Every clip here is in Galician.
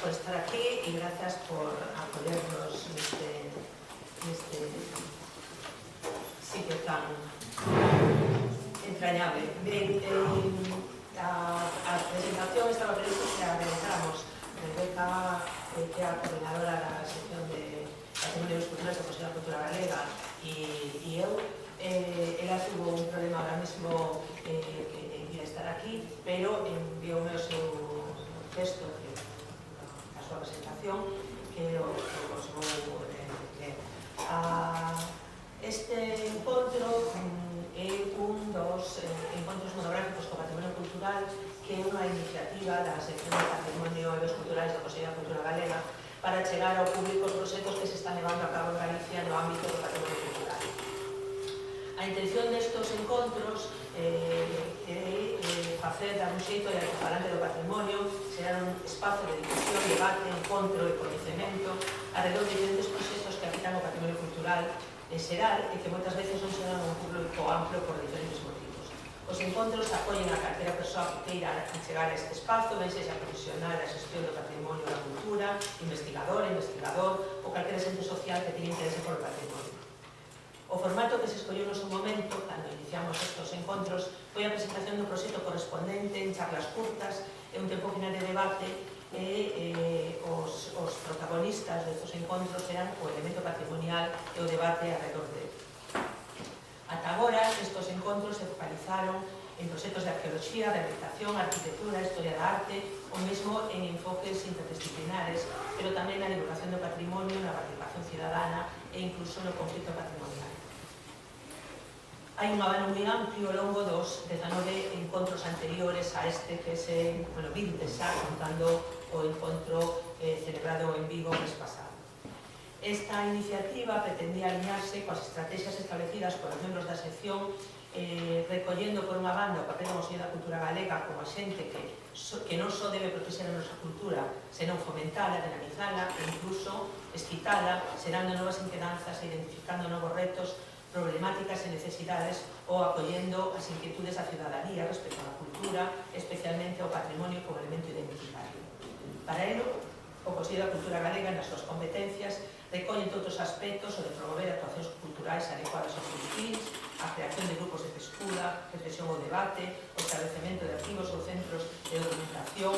por estar aquí y gracias por apoyarnos en este sitio tan entrañable. Bien, a presentación estaba previsto que a realizáramos Rebeca, que é a coordinadora da sección de Patrimonio e Culturas da Consello da Cultura Galega, e eu. Ela tuvo un problema ahora mismo que impide estar aquí, pero envioume o seu texto, a súa presentación, que os vou ler. Este encontro é un dos encontros monográficos co patrimonio cultural, que é unha iniciativa da sección de Patrimonio e Bens Culturais da Consello da Cultura Galega para chegar ao público os proxectos que se están levando a cabo en Galicia no ámbito do patrimonio cultural. A intención destos encontros é facer dar un xeito de alto-falante do patrimonio, será un espazo de difusión, debate, encontro e coñecemento alrededor de diferentes proxectos que afectan o patrimonio cultural en xeral e que moitas veces non serán un público amplo por diferentes motivos. Os encontros apoien a calquera persoa que queira chegar a este espazo, ben sexa profesional da xestión do patrimonio da cultura, investigador ou calquera xente social que teña interese por o patrimonio. O formato que se escolleu no seu momento, cando iniciamos estes encontros, foi a presentación do proxecto correspondente en charlas curtas e un tempo final de debate e os protagonistas destes encontros eran o elemento patrimonial e o debate alrededor dele. Ata agora, estes encontros se focalizaron en proxectos de arqueoloxía, rehabilitación, arquitectura, historia da arte, ou mesmo en enfoques interdisciplinares, pero tamén na divulgación do patrimonio, na participación cidadana e incluso no conflito patrimonial. Hai un abano moi amplio ao longo dos 19 encontros anteriores a este que se, 20 xa, contando o encontro celebrado en Vigo mes pasado. Esta iniciativa pretendía alinearse coas estrategias establecidas polos membros da sección, recollendo por unha banda o papel da Consello da Cultura Galega como a xente que non só debe protexer a nosa cultura, senón fomentala, dinamizala e incluso excitala, xerando novas inquedanzas e identificando novos retos, problemáticas e necesidades ou acollendo as inquietudes da ciudadanía respecto á cultura, especialmente ao patrimonio como elemento identitario. Para ello, o Consello da Cultura Galega, nas súas competencias, recolle todos os aspectos o de promover actuacións culturais adecuadas aos seus fins, a creación de grupos de pescuda, reflexión ou debate, o establecemento de arquivos ou centros de documentación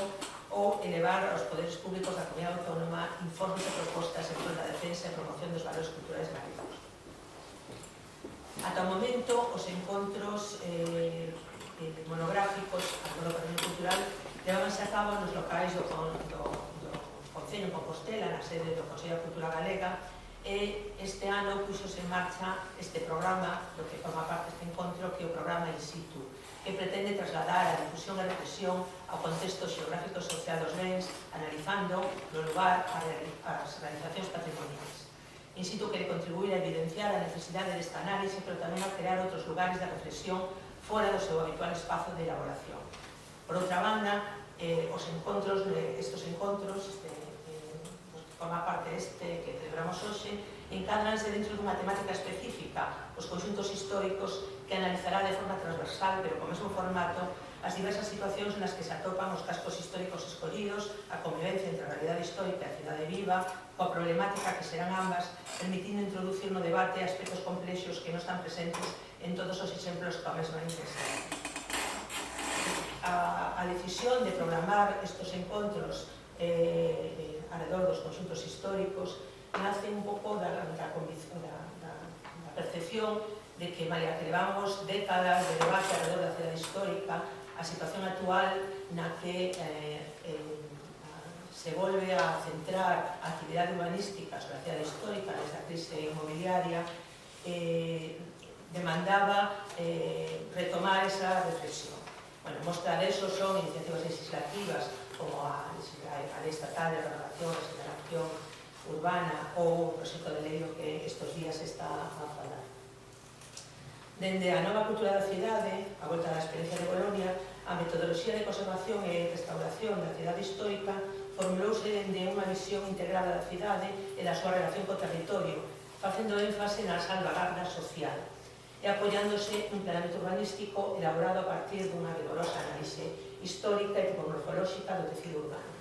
ou elevar aos poderes públicos da comunidade autónoma informes e propostas en prol da defensa e promoción dos valores culturais galegos. Ata o momento, os encontros monográficos do patrimonio cultural levábanse a cabo nos locais do Concello de Compostela, na sede do Consello da Cultura Galega, e este ano puxose en marcha este programa, do que forma parte deste encontro, que é o programa In Situ, que pretende trasladar a difusión e reflexión ao contexto xeográfico e social dos bens, analizando no lugar as realizacións patrimoniais. In Situ quere contribuir a evidenciar a necesidade desta análise, pero tamén a crear outros lugares de reflexión fora do seu habitual espazo de elaboración. Por outra banda, estes encontros, forma parte que celebramos hoxe, encádranse dentro dunha temática específica, os conxuntos históricos, que analizará de forma transversal, pero co mesmo formato, as diversas situacións nas que se atopan os cascos históricos escollidos, a convivencia entre a realidade histórica e a cidade viva, coa problemática que serán ambas, permitindo introducir no debate aspectos complexos que non están presentes en todos os exemplos coa mesma intensidade. A decisión de programar estes encontros alrededor dos conxuntos históricos nace un pouco da percepción de que, malia que levamos décadas de debate alrededor da cidade histórica, a situación actual na que se volve a centrar a actividade urbanística sobre a cidade histórica desde a crise inmobiliaria, demandaba retomar esa reflexión. Mostra de eso son iniciativas legislativas como a Lei Estatal de Renovación e Regeneración Urbana ou o proxecto de lei que estes días está a falar. Dende a nova cultura da cidade, a volta da experiencia de Bolonia, a metodoloxía de conservación e restauración da cidade histórica formulouse dende unha visión integrada da cidade e da súa relación co territorio, facendo énfase na salvagarda social e apoiándose un planeamento urbanístico elaborado a partir dunha rigorosa análise histórica e tipomorfolóxica do tecido urbano.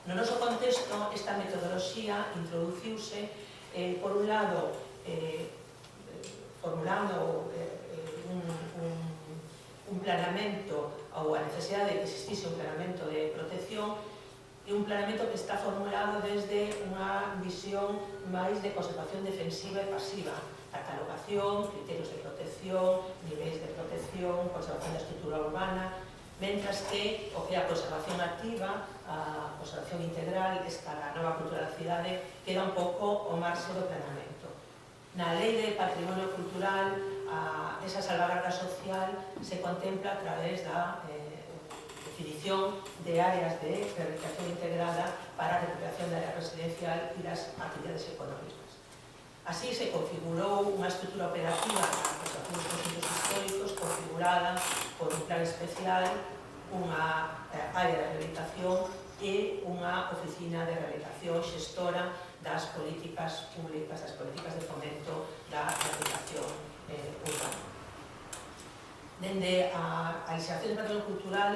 No noso contexto, esta metodoloxía introduciuse, por un lado, formulando un planeamento ou a necesidade de que existise un planeamento de protección, e un planeamento que está formulado desde unha visión máis de conservación defensiva e pasiva, catalogación, criterios de protección, niveis de protección, conservación da estrutura urbana, mentras que o que é a conservación activa, a conservación integral, esta nova cultura da cidade, queda un pouco o marxe do planeamento. Na Lei de Patrimonio Cultural, esa salvaguarda social se contempla a través da definición de áreas de rehabilitación integrada para a recuperación da área residencial e das actividades económicas. Así se configurou unha estrutura operativa para a conservación dos conxuntos históricos configurada por un plan especial, unha área de rehabilitación e unha oficina de rehabilitación xestora das políticas públicas, das políticas de fomento da rehabilitación urbana. Dende a legislación de patrimonio cultural,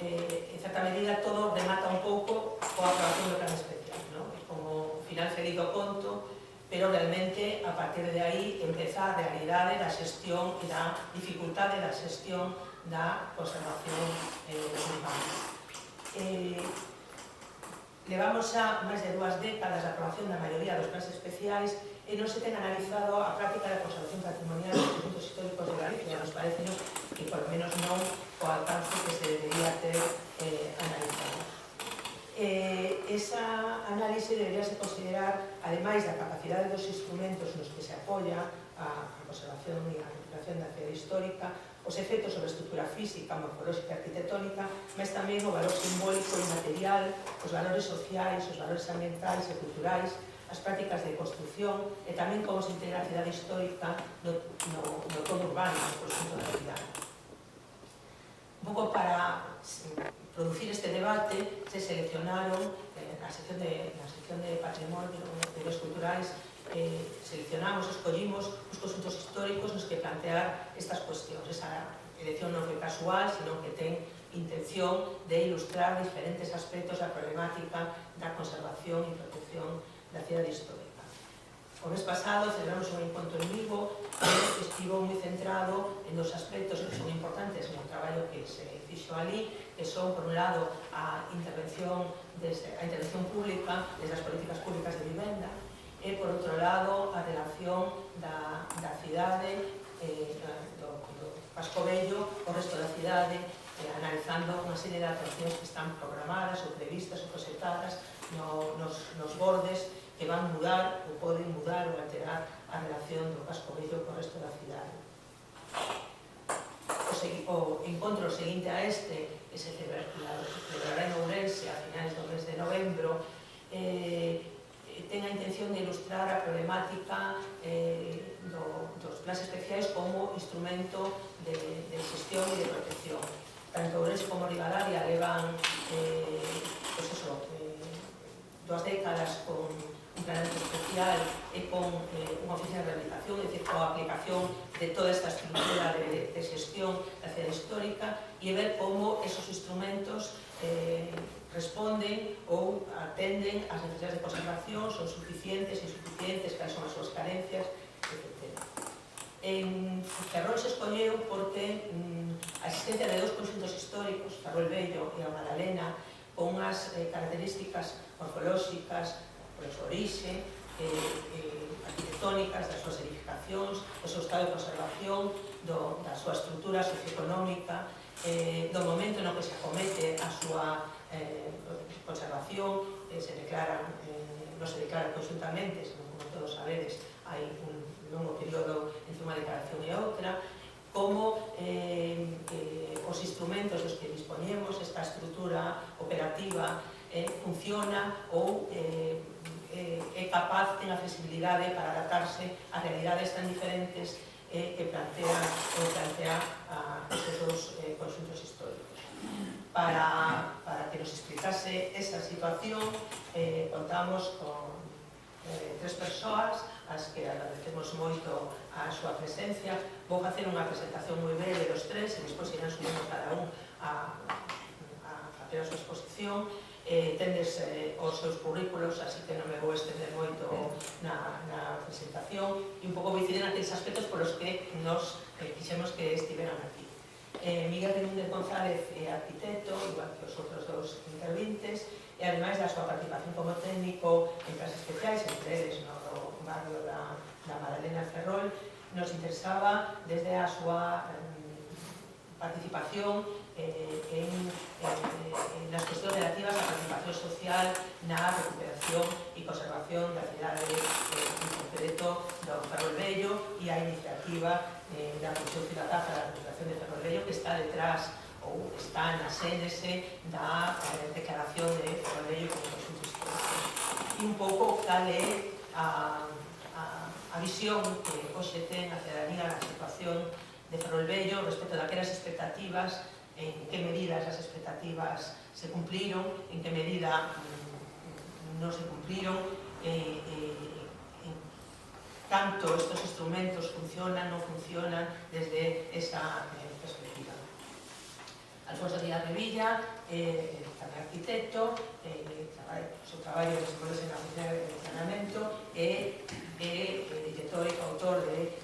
en certa medida, todo remata un pouco coa aprobación do plan especial, non? É como final feliz do conto, pero realmente, a partir de aí, empeza a realidade da xestión e da dificultade da xestión da conservación urbana. Levamos xa máis de 2 décadas de aprobación da maioría dos plans especiais e non se ten analizado a práctica da conservación patrimonial dos conxuntos históricos de Galicia. Nos parece que, por lo menos, non o alcance que se debería ter analizado. Esa análise deberíase considerar, ademais da capacidade dos instrumentos nos que se apoia a conservación e a recuperación da cidade histórica, os efectos sobre a estrutura física, morfolóxica e arquitectónica, mas tamén o valor simbólico e material, os valores sociais, os valores ambientais e culturais, as prácticas de construción e tamén como se integra a cidade histórica no todo urbano, no conxunto da cidade. Un pouco para producir este debate se seleccionaron na sección de patrimonio de bens culturais, escollimos os conxuntos históricos nos que plantear estas cuestións. Esa elección non foi casual, sino que ten intención de ilustrar diferentes aspectos da problemática da conservación e protección da cidade histórica. O mes pasado celebramos un encontro en Vigo que estivo moi centrado en dos aspectos que son importantes no traballo que se fixo ali, que son, por un lado, a intervención pública desde as políticas públicas de vivenda e, por outro lado, a relación da cidade, do Casco Vello, o resto da cidade, analizando unha serie de actuacións que están programadas ou previstas ou proxectadas nos bordes que van mudar ou poden mudar ou alterar a relación do Casco Vello co resto da cidade. O encontro seguinte a este, que se celebrará en Ourense a finais do mes de novembro, ten a intención de ilustrar a problemática dos plans especiais como instrumento de xestión e de protección. Tanto Ourense como Ribadavia levan 2 décadas con un planeamento especial e con unha oficina de rehabilitación, é dicir, coa aplicación de toda esta estrutura de xestión da cidade histórica e ver como esos instrumentos responden ou atenden ás necesidades de conservación, son suficientes, insuficientes, cales son as súas carencias, etc. En Ferrol se escolleu porque a existencia de 2 conxuntos históricos, Ferrol Vello e a Madalena, con unhas características morfolóxicas, por a súa orixe, arquitectónicas, das súas edificacións, do seu estado de conservación, da súa estrutura socioeconómica, do momento no que se acomete a súa conservación, non se declara conjuntamente, como todos sabedes, hai un longo período entre unha declaración e outra, como os instrumentos dos que dispoñemos, esta estrutura operativa funciona ou é capaz, ten a flexibilidade para adaptarse a realidades tan diferentes que plantea estes 2 conxuntos históricos. Para que nos explicase esa situación, contamos con 3 persoas, as que agradecemos moito a súa presencia. Vou facer unha presentación moi breve dos 3 e despois irán subindo cada un a facer a súa exposición. tendes os seus currículos, así que non me vou estender moito na presentación, e un pouco vou incidir naqueles aspectos polos que nos quixemos que estiveran aquí. Miguel Benúndez González é arquitecto, igual que os outros dos intervintes, e ademais da súa participación como técnico en clases especiais, entre eles no barrio da Madalena Ferrol, nos interesaba desde a súa participación nas cuestións relativas á participación social na recuperación e conservación da cidade en concreto do Ferrol Vello e a iniciativa da Comisión Cidadá para a recuperación de Ferrol Vello que está detrás ou está na xénese da declaración de Ferrol Vello como conxunto histórico. E un pouco cal é a visión que hoxe ten a cidadanía na situación de Ferrol Vello respecto daquelas expectativas, en que medida esas expectativas se cumpliron, en que medida non se cumpliron, tanto estos instrumentos funcionan, non funcionan desde esa perspectiva. Alfonso Díaz Revilla, tamén arquitecto, o seu traballo desenvolvese na oficina de planeamento e director e coautor de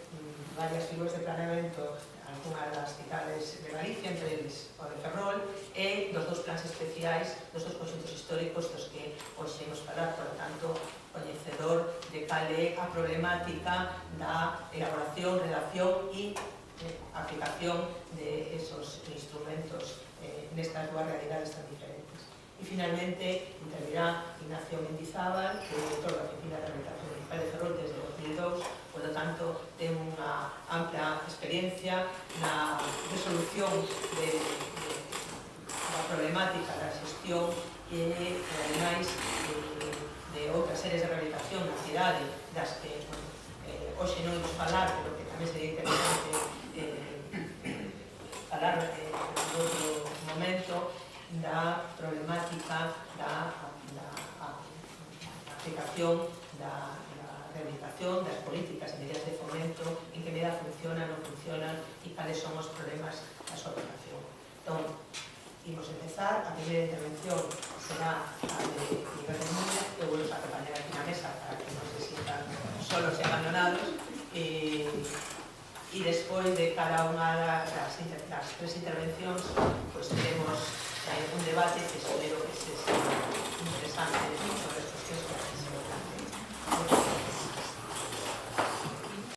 varias figuras de planeamento, algunhas das citadas de Galicia, entre eles o de Ferrol, e dos dos plans especiais dos dos conxuntos históricos dos que hoxe imos falar, por tanto, coñecedor de cal é a problemática da elaboración, redacción e aplicación de esos instrumentos nestas dúas realidades tan diferentes. E, finalmente, intervirá Ignacio Mendizábal, que é director da Oficina de Rehabilitación Municipal de Ferrol desde 2002, por lo tanto, ten unha ampla experiencia na resolución da problemática da xestión e, ademais, de outras series de rehabilitación na cidade, das que hoxe non imos falar, pero que tamén sería interesante falar en outro momento, da problemática da aplicación da rehabilitación, das políticas e medidas de fomento, en que medida funcionan, non funcionan e cales son os problemas da súa aplicación. Entón, imos empezar. A primeira intervención será a de Miguel Benúndez, que vou acompañar aquí na mesa para que non se sientan solos e abandonados, e despois de cada unha das tres intervencións temos un debate que espero que sea interesante sobre as cuestións que han sido